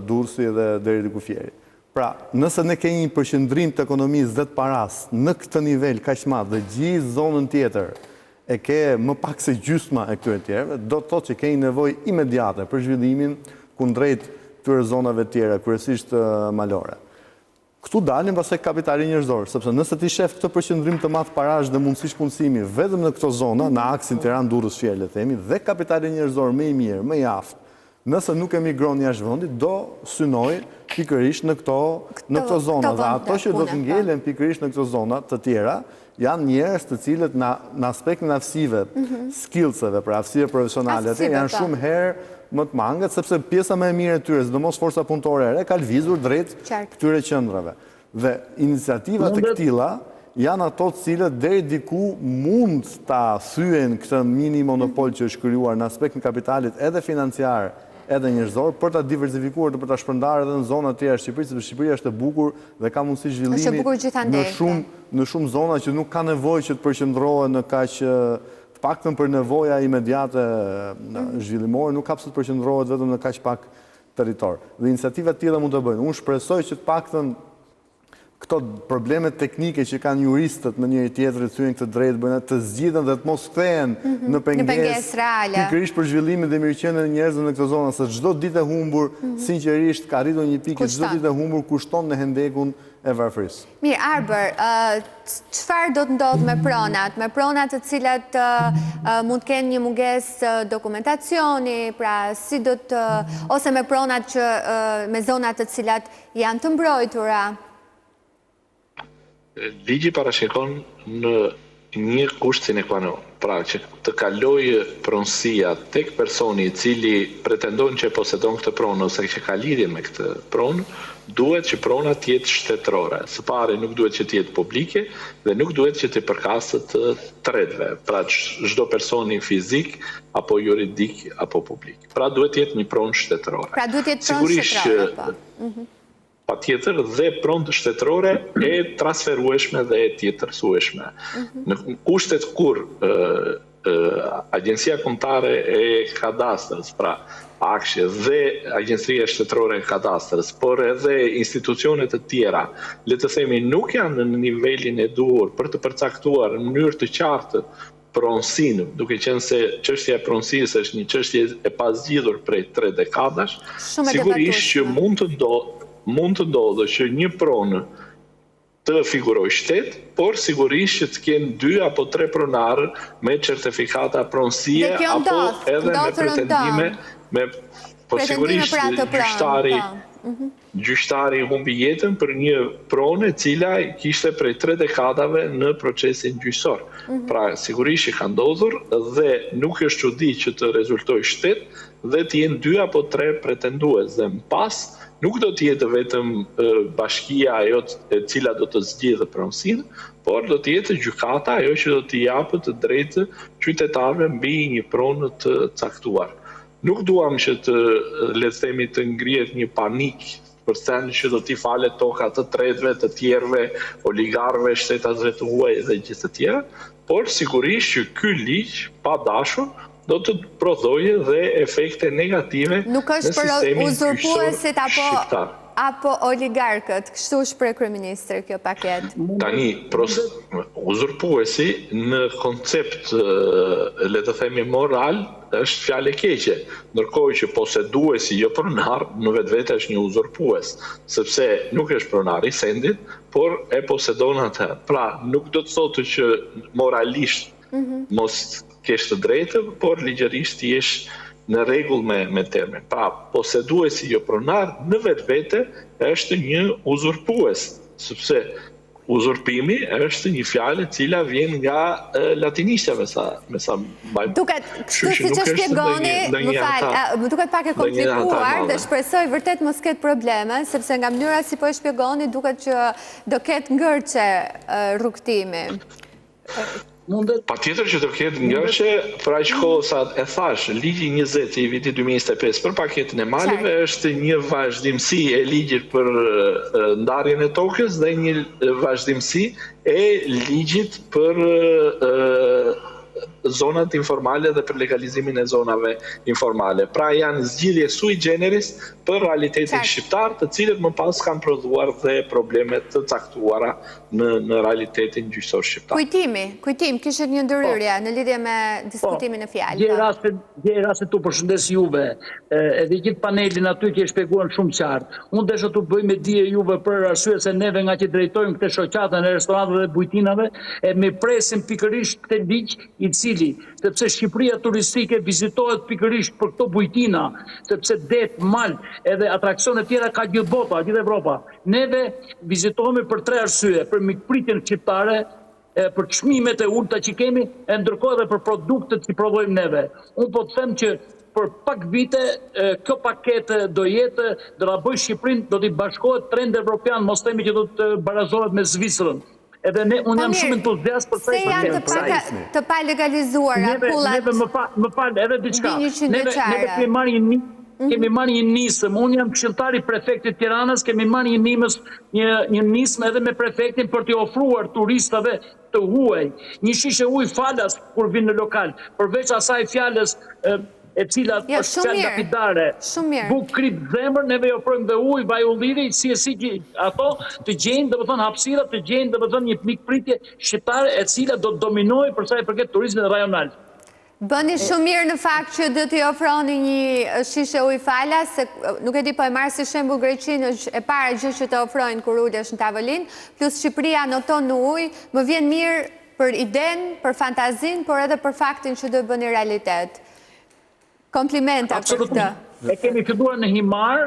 Durrësi dhe deri te Fieri. Pra, nëse ne kemi një përqendrim të ekonomisë dhe të paras në këtë nivel kaq madh dhe gjithë zonën tjetër e ke më pak se gjysma e këtyre tjerëve, do të thotë që keni nevojë imediate për zhvillimin kundrejt këtyre zonave tjera, kryesisht malore. Këtu dalim pastaj kapitali njerëzor, sepse nëse ti shef këtë përqendrim të madh parash dhe mundësish punësimi vetëm në këto zona, në aksin Tiranë-Durrës-Fier, le themi, dhe kapitali njerëzor më i mirë, më i aftë, nëse nuk emigron jashtë vendit, do synoj pikërisht në këto zona. Dhe ato që do të ngelen pikërisht në këto zona të tjera, janë njerëz të cilët në aspektin aftësive, skillseve, pra aftësive profesionale, janë shumë herë më të mangët, sepse pjesa më e mirë e tyre, sidomos forca punëtore e re, ka lvizur drejt këtyre qendrave. Dhe iniciativat e këtilla janë ato të cilët deri diku mund ta thyen këtë mini monopol që është krijuar në aspektin kapitalit edhe financiar, edhe njerëzor, për ta diversifikuar dhe për ta shpërndarë edhe në zona të tjera të Shqipërisë, sepse Shqipëria është e bukur dhe ka mundësi zhvillimi në shumë zona që nuk ka nevojë që të përqendrohen në kaq të paktën për nevoja imediate zhvillimore, nuk ka pse të përqendrohet vetëm në kaq pak territor. Dhe iniciativa të tilla mund të bëjnë. Unë shpresoj që të paktën këto problemet teknike që kanë juristët në njëri tjetrin thyen këtë drejt, bëjnë të zgjidhen dhe të mos kthehen në pengesë reale. Pikërisht për zhvillimin dhe mirëqenien e njerëzve në këto zona, se çdo ditë e humbur sinqerisht ka arritur një pikë, çdo ditë e humbur kushton në hendekun e varfërisë. Mirë, Arber, çfarë do të ndodh me pronat të cilat mund të kenë një mungesë dokumentacioni, pra si do të ose me pronat që me zonat të cilat janë të mbrojtura? Ligji parashikon në një kusht sine qua non, pra që të kalojë pronësia tek personi i cili pretendon që posedon këtë pronë ose që ka lidhje me këtë pronë, duhet që prona të jetë shtetërore. Së pari nuk duhet që të jetë publike dhe nuk duhet që të përkasët të tretëve, pra çdo personi fizik apo juridik apo publik. Pra duhet të jetë një pronë shtetërore. Pra duhet të jetë pronë shtetërore, po. Pa tjetër dhe pronë shtetërore e transferueshme dhe e tjetërsueshme. Në kushtet kur Agjencia Kombëtare e Kadastrës, pra Akshe dhe Agjencia Shtetërore e Kadastrës, por edhe institucionet të tjera, le të themi, nuk janë në nivelin e duhur për të përcaktuar në mënyrë të qartë pronësinë, duke qenë se çështja e pronësisë është një çështje e pazgjidhur prej 3 dekadash, sigurisht që mund të ndodhë që një pronë të figuroj shtet, por sigurisht që të kenë 2 apo 3 pronarë me certifikata pronësie apo edhe me pretendime, po sigurisht gjyqtari humbi jetën për një pronë e cila kishte prej 3 dekadave në procesin gjyqësor. Pra sigurisht që ka ndodhur dhe nuk është çudi që të rezultoj shtet dhe të jenë 2 apo 3 pretendues dhe më pas nuk do të jetë vetëm bashkia ajo e cila do të zgjidhë pronësinë, por do të jetë gjykata ajo që do të japë të drejtë qytetarëve mbi një pronë të caktuar. Nuk duam që le të themi të ngrihet një panik për sen që do t'i falet toka të tretëve, të tjerëve, oligarëve, shtetasve të huaj dhe gjithë të tjera, por sigurisht që ky ligj pa dashur do të prodhojë dhe efekte negative në sistemin gjyqësor shqiptar. Apo oligarkët, kështu shpreh kryeministri kjo paketë. Tani, uzurpuesi në koncept, le të themi, moral, është fjalë e keqe, ndërkohë që poseduesi jo pronar në vetvete është një uzurpues, sepse nuk është pronar i sendit, por e posedon atë. Pra, nuk do të thotë që moralisht mos kesh të drejtë, por ligjërisht jesh në rregull me termin. Pra, poseduesi jo pronar në vetvete është një uzurpues, sepse uzurpimi është një fjalë e cila vjen nga latinishtja me sa mbaj. Duket, kështu siç e shpjegoni, më fal, më duket pak e komplikuar dhe shpresoj vërtet mos ketë probleme, sepse nga mënyra si po e shpjegoni duket që do ketë ngërçe rrugtimi. Patjetër që do ketë ngërçe, për aq kohë sa e thash, ligji 20 i vitit 2025 për paketën e maleve është një vazhdimsi e ligjit për ndarjen e tokës dhe një vazhdimsi e ligjit për zonat informale dhe për legalizimin e zonave informale. Pra janë zgjidhje sui generis për realitetin shqiptar, të cilët më pas kanë prodhuar dhe problemet të caktuara në realitetin gjyqësor shqiptar. Kujtim, kishte një ndërhyrje në lidhje me diskutimin e fjalës. Dje rastet tu përshëndes juve, edhe gjithë panelin aty që e shpjeguan shumë qartë. Unë desha tu bëj me dije juve për arsye se neve nga që drejtojmë këtë shoqatën e restoranteve dhe bujtinave, e me presim pikërisht këtë ligj i cili, sepse Shqipëria turistike vizitohet pikërisht për këto bujtina, sepse det, mal, edhe atraksione tjera ka gjithë bota, gjithë Evropa. Neve vizitohemi për 3 arsye, për mikpritjen shqiptare, për çmimet e ulta që kemi, e ndërkohë edhe për produktet që prodhojmë neve. Unë po të them që për pak vite, kjo paketë do jetë, do la bëjë Shqipërinë, do t'i bashkohet trend evropian, mos themi që do të barazohet me Zvicrën. Edhe unë jam shumë entuziast për se janë të pa legalizuara kullat. Më fal, edhe diçka. Neve kemi marrë një nisëm. Unë jam këshilltari prefektit Tiranës, kemi marrë një nisëm edhe me prefektin për t'i ofruar turistave të huaj. Një shishe ujë falas kur vinë në lokal. Përveç asaj fjalës e cila është fjalë lapidare, buk krip zemër, neve ofrojmë dhe ujë, vaj ulliri, si që ato të gjejnë, dhe më thënë hapësira, të gjejnë, dhe më thënë një mikpritje shqiptare e cila do të dominojë për sa i përket turizmit rajonal. Bëni shumë mirë në fakt që do t'i ofroni një shishe ujë falas, se nuk e di po e marrë si shembull Greqinë, është e para gjë që të ofrojnë kur ulesh në tavolinë, plus Shqipëria noton në ujë, më vjen mirë për idenë, për fantazinë, por edhe për faktin që do bëni realitet. Komplimenta për këtë. e kemi filluar në Himar,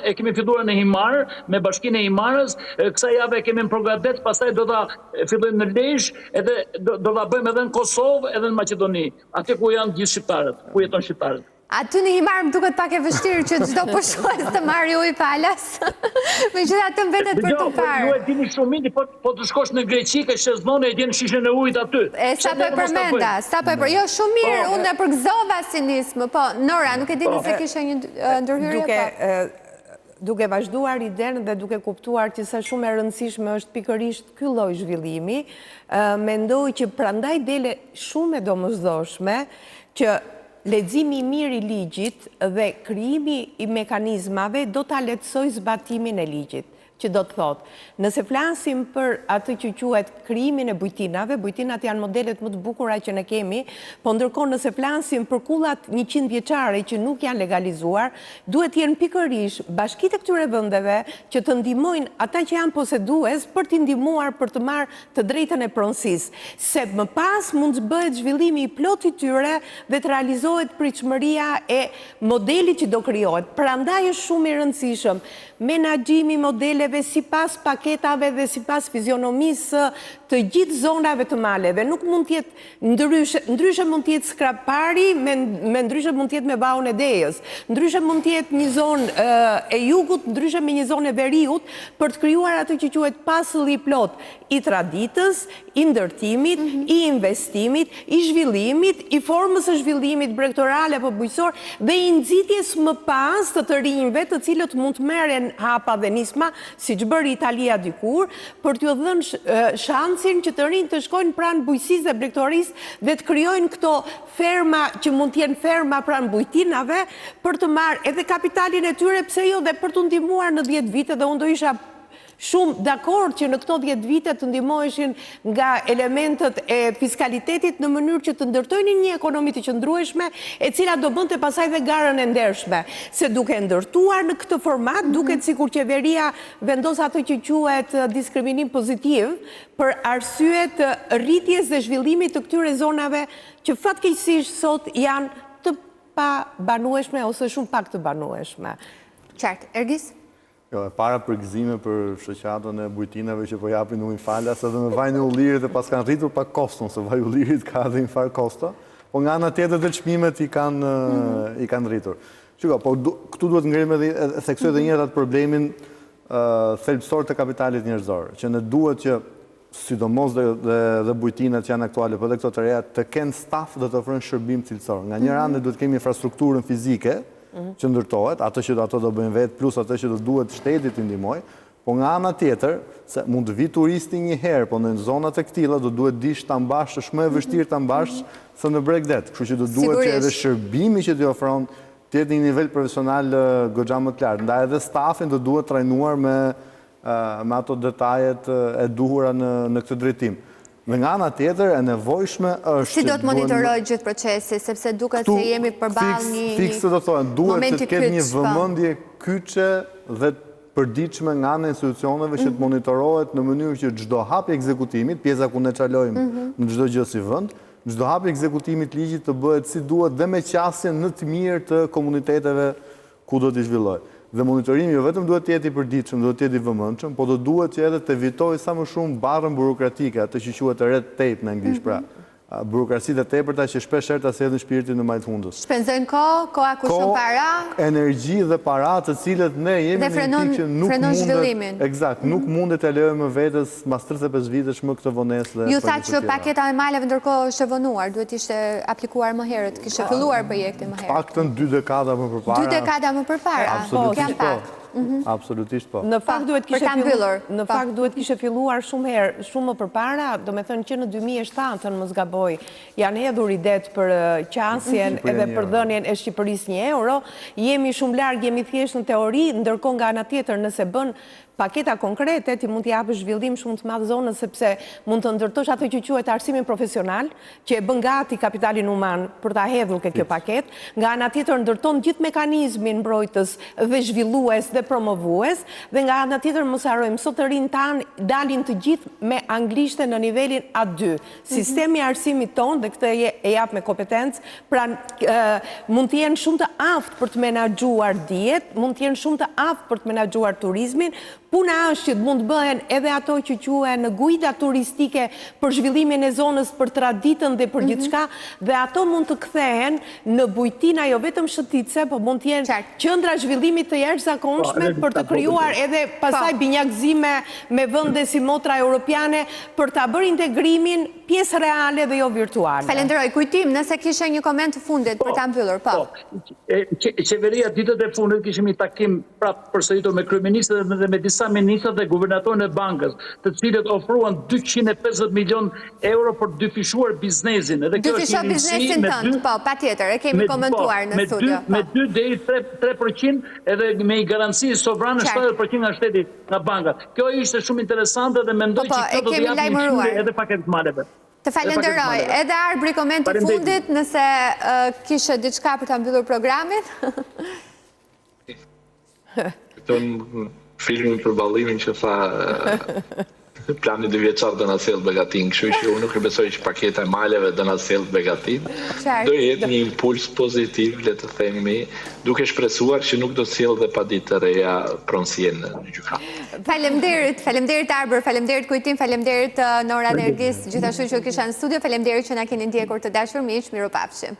e kemi filluar në Himar, me Bashkinë e Himarës, kësaj jave kemi në Progadet, pastaj do ta fillojmë në Lezhë, edhe do ta bëjmë edhe në Kosovë, edhe në Maqedoni, aty ku janë gjithë shqiptarët, ku jeton shqiptarët. Aty në Himar më duket pak e vështirë që çdo pushues të marrë ujë falas. Megjithatë mbetet për të parë. Ju e dini shumë mirë, po të shkosh në Greqi, ke shezmonë e gjen shishën e ujit aty. Sa po e përmenda, jo shumë mirë, unë e përgëzova sinismë, po Nora, nuk e dini se kishe një ndërhyrje po. Duke vazhduar idenë dhe duke kuptuar që sa shumë e rëndësishme është pikërisht ky lloj zhvillimi, mendoj që prandaj dele shumë e domosdoshme që leximi i mirë i ligjit dhe krijimi i mekanizmave do ta lehtësoj zbatimin e ligjit. Që do të thotë, nëse flasim për atë që quhet krijimin e bujtinave, bujtinat janë modelet më të bukura që ne kemi, po ndërkohë nëse flasim për kullat 100 vjeçare që nuk janë legalizuar, duhet jenë pikërisht bashkitë e këtyre vendeve që të ndihmojnë ata që janë posedues për t'i ndihmuar për të marrë të drejtën e pronësisë, se më pas mund të bëhet zhvillimi i plot i tyre dhe të realizohet pritshmëria e modelit që do krijohet. Prandaj është shumë i rëndësishëm menaxhimi modeleve sipas paketave dhe sipas fizionomisë të gjithë zonave të maleve. Nuk mund të jetë ndryshe mund të jetë skrapari, me ndryshe mund të jetë me Vaun e Dejës, ndryshe mund të jetë një zonë e jugut, ndryshe me një zonë e veriut, për të krijuar atë që quhet pasulli i plot i traditës, i ndërtimit, i investimit, i zhvillimit, i formës së zhvillimit bregtorale apo bujqësor dhe i nxitjes më pas të rinjve të cilët mund të merren hapa dhe nisma, siç bëri Italia dikur, për t'ju dhënë shansin që të rinjt të shkojnë pranë bujqësisë dhe bregtorisë dhe të krijojnë këto ferma që mund të jenë ferma pranë bujtinave për të marrë edhe kapitalin e tyre, pse jo, dhe për të ndihmuar në 10 vite, dhe unë do isha shumë dakord që në këto 10 vite të ndihmoheshin nga elementët e fiskalitetit në mënyrë që të ndërtojnë një ekonomi të qëndrueshme, e cila do bënte pasaj dhe garën e ndershme. Se duke ndërtuar në këtë format, duket sikur qeveria vendos atë që quhet diskriminim pozitiv për arsye të rritjes dhe zhvillimit të këtyre zonave që fatkeqësisht sot janë të pabanueshme ose shumë pak të banueshme. Qartë, Ergis? Jo, e para përgëzime për shoqatën e bujtinave që po japin ujin falas edhe me vajin e ullirit dhe pas kanë rritur pak koston, se vaji i ullirit ka edhe një farë kosto, po nga ana tjetër dhe çmimet i kanë rritur. Shiko, po këtu duhet ngrim edhe theksoj edhe një herë atë problemin thelbësor të kapitalit njerëzor, që ne duhet që sidomos dhe bujtinat që janë aktuale, po dhe këto të reja, të kenë staf dhe të ofrojnë shërbim cilësor. Nga një anë duhet kemi infrastrukturën fizike që ndërtohet, atë që ato do bëjnë vetë, plus atë që do duhet shtetit të ndihmoj, po nga ana tjetër, se mund të vi turisti një herë, po në zonat e këtilla do duhet dish ta mbash, është më e vështirë ta mbash se në Bregdet. Kështu që do duhet që edhe shërbimi që t'i ofron të jetë një nivel profesional goxha më të lartë. Ndaj edhe stafin do duhet trajnuar me ato detajet e duhura në këtë drejtim. Dhe nga ana tjetër e nevojshme është... Si do të monitoroj gjithë procesi, sepse duket se jemi përballë një fikse do thonë, duhet të ketë një vëmendje kyçe dhe përditshme nga ana e institucioneve që të monitorohet në mënyrë që çdo hap i ekzekutimit, pjesa ku ne çalojmë në çdo gjë si vend, çdo hap i ekzekutimit ligjit të bëhet si duhet dhe me qasjen në të mirë të komuniteteve ku do t'i zhvillojë. Dhe monitorimi jo vetëm duhet të jetë i përditshëm, duhet të jetë i vëmendshëm, po do duhet që edhe të evitoj sa më shumë barrën burokratike, atë që quhet red tape në anglisht, pra burokracitë e tepërta që shpesh herë ta sjellin shpirtin në majthundës. Shpenzojnë kohë, koha ku shumë para, energji dhe para, të cilët ne jemi në pikë që nuk mundet, eksakt, nuk mundet të lejojmë vetes mas 35 vitesh më këtë vonesë. Ju thatë që paketa e maleve ndërkohë është vonuar, duhet ishte aplikuar më herët, kishte filluar projekti më herët. Paktën 2 dekada më përpara. 2 dekada më përpara. Absolutisht po. Absolutisht po. Në fakt duhet kishe filluar shumë më përpara, do me thënë që në 2007, në mos gaboj, janë hedhur idet për qasjen edhe për dhënien e Shqipërisë €1, jemi shumë larg, jemi thjesht në teori, ndërkohë nga ana tjetër nëse bën paketa konkrete ti mund t'i japësh zhvillim shumë të madh zonës sepse mund të ndërtosh atë që quhet arsimin profesional, që e bën gati kapitalin human për ta hedhur kjo paketë. Nga ana tjetër ndërton gjithë mekanizmin mbrojtës dhe zhvillues dhe promovues, dhe nga ana tjetër mos harrojmë sot të rinj tan dalin të gjithë me anglishten në nivelin A2. Sistemi i arsimit ton dhe këtë e jap me kompetencë, pra mund të jenë shumë të aftë për të menaxhuar dijet, mund të jenë shumë të aftë për të menaxhuar turizmin. Puna është që mund të bëhen edhe ato që quhen guida turistike për zhvillimin e zonës, për traditën dhe për gjithçka, dhe ato mund të kthehen në bujtina jo vetëm shëtitse, por mund të jenë qendra zhvillimit të jashtëzakonshme për të krijuar edhe pastaj binjakëzime me vende si motra europiane për ta bërë integrimin pjesë reale dhe jo virtuale. Falenderoj. Kujtim, nëse kishe një koment të fundit për ta mbyllur, po. Qeveria ditët e fundit kishim një takim prapë përsëritur me kryeministrin dhe me disa ministrat dhe guvernatorin e bankës, të cilët ofruan 250 milion euro për dyfishuar biznesin. Dyfishuar biznesin tënd, po, patjetër, e kemi komentuar në studio. Me 2 deri 3% edhe me i garanci sovrane 70% nga shteti nga bankat. Kjo ishte shumë interesante dhe mendoj që kjo do të japë një shtyje edhe paketës maleve. Të falenderoj. Edhe Arbri koment të fundit, nëse kishe diçka për ta mbyllur programin. Filmin për ballimin që tha plani 2 vjeçar do na sjellë begatin, kështu që unë nuk besoj që paketa e maleve do na sjellë begatin. Do jetë një impuls pozitiv, le të themi, duke shpresuar që nuk do të sjellë dhe paditë të reja pronësie në gjykat. Faleminderit Arbër, faleminderit Kujtim, faleminderit Nora Nergis, gjithashtu që kisha në studio, faleminderit që na keni ndjekur të dashur miq, mirupafshim.